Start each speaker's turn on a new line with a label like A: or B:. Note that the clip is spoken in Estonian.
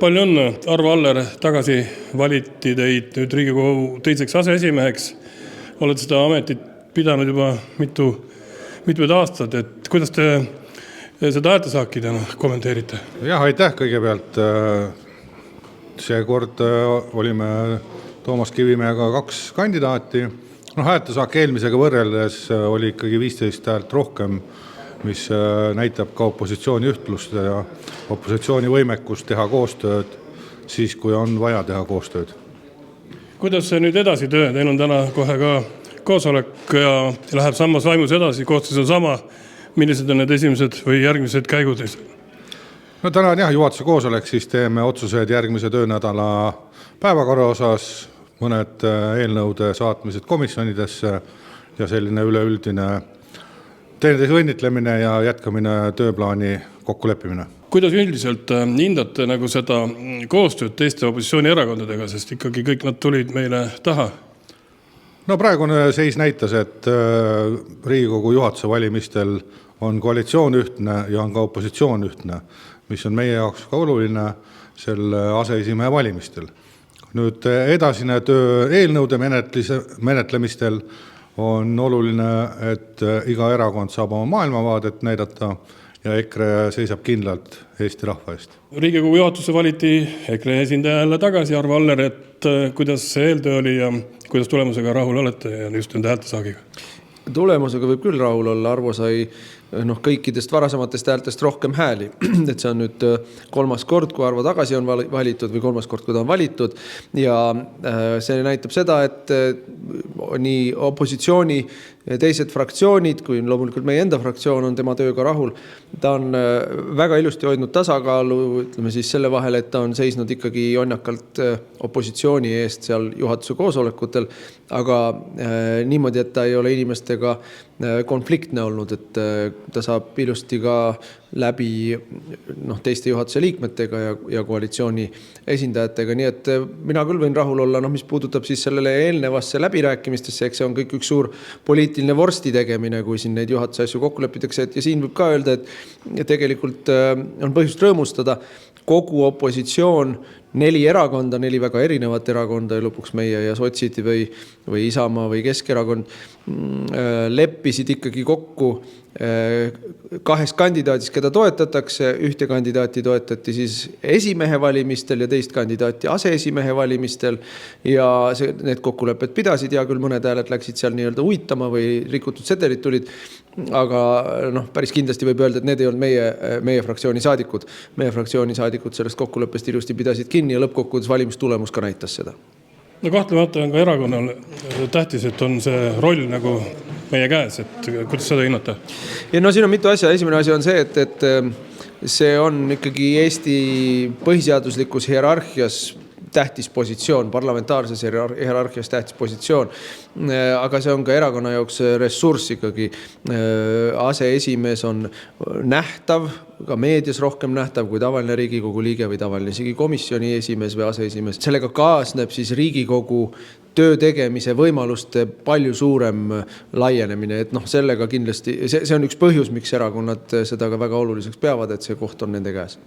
A: palju õnne. Arvo Aller, tagasi valiti teid nüüd Riigikogu teiseks aseesimeheks. Oled seda ametit pidanud juba mitmed aastad. Et kuidas te seda häältesaaki täna kommenteerite?
B: Jah, aitäh kõigepealt. Seekord olime Toomas Kivimäega 2 kandidaati. Häältesaak eelmisega võrreldes oli ikkagi 15 häält rohkem, mis näitab ka opositsiooni ühtlust ja opositsiooni võimekust teha koostööd siis, kui on vaja teha koostööd.
A: Kuidas see nüüd edasi töö? Teil on täna kohe ka koosolek ja läheb samas vaimus edasi. Koostöös on sama. Millised on need esimesed või järgmised käigud?
B: Täna on juhatuse koosolek, siis teeme otsused järgmise töönädala päevakorra osas, mõned eelnõude saatmised komisjonidesse ja selline üleüldine teineteise õnnitlemine ja jätkamine tööplaani kokkuleppimine.
A: Kuidas üldiselt hindate seda koostööd teiste opositsioonierakondadega, sest ikkagi kõik nad tulid meile taha?
B: Praegune seis näitas, et Riigikogu juhatuse valimistel on koalitsioon ühtne ja on ka opositsioon ühtne, mis on meie jaoks ka oluline selle aseesimehe valimistel. Nüüd edasine töö eelnõude menetlemistel on oluline, et iga erakond saab oma maailmavaadet näidata ja EKRE seisab kindlalt Eesti rahva eest.
A: Riigikogu juhatuse valiti EKRE esindaja jälle tagasi, Arvo Aller, et kuidas see eeltöö oli ja kuidas tulemusega rahul olete ja just nende häältesaagiga?
C: Tulemusega võib küll rahul olla. Arvo sai kõikidest varasematest häältest rohkem hääli. Et see on nüüd 3. kord, kui Arvo tagasi on valitud või 3. kord, kui ta on valitud. Ja see näitab seda, et nii opositsiooni teised fraktsioonid, kui loomulikult meie enda fraktsioon on tema tööga rahul. Ta on väga ilusti hoidnud tasakaalu, ütleme siis selle vahel, et ta on seisnud ikkagi jonnakalt opositsiooni eest seal juhatuse koosolekutel, aga niimoodi, et ta ei ole inimestega konfliktne olnud, et ta saab ilusti ka läbi teiste juhatuse liikmetega ja koalitsiooni esindajatega. Nii et mina küll võin rahul olla, mis puudutab siis sellele eelnevasse läbirääkimistesse, eks see on kõik üks suur poliitiline vorsti tegemine, kui siin neid juhatuse asju kokku lepitakse. Ja siin võib ka öelda, et tegelikult on põhjust rõõmustada. Kogu opositsioon, 4 erakonda, 4 väga erinevat erakonda ja lõpuks meie ja sotsid või Isamaa või Keskerakond leppisid ikkagi kokku 2 kandidaadis, keda toetatakse. 1 kandidaati toetati siis esimehe valimistel ja 2 kandidaati aseesimehe valimistel ja need kokkulepped pidasid ja küll mõned hääled läksid seal nii-öelda uitama või rikutud sedelid tulid, aga päris kindlasti võib öelda, et need ei olnud meie fraktsiooni saadikud. Meie fraktsiooni saadikud sellest kokkuleppest ilusti pidasid kinni ja lõppkokkuvõttes valimistulemus ka näitas seda.
A: Kahtlemata on ka erakonnal tähtis, et on see roll nagu meie käes, et kuidas seda hinnata?
C: Ja siin on mitu asja. Esimene asi on see, et see on ikkagi Eesti põhiseaduslikus hierarhias tähtis positsioon, parlamentaarses hierarhias tähtis positsioon, aga see on ka erakonna jaoks ressurss ikkagi. Aseesimees on nähtav, ka meedias rohkem nähtav kui tavaline Riigikogu liige või tavaline isegi komisjoni esimees või aseesimees. Sellega kaasneb siis Riigikogu töö tegemise võimaluste palju suurem laienemine, et sellega kindlasti, see on üks põhjus, miks erakonnad seda ka väga oluliseks peavad, et see koht on nende käes.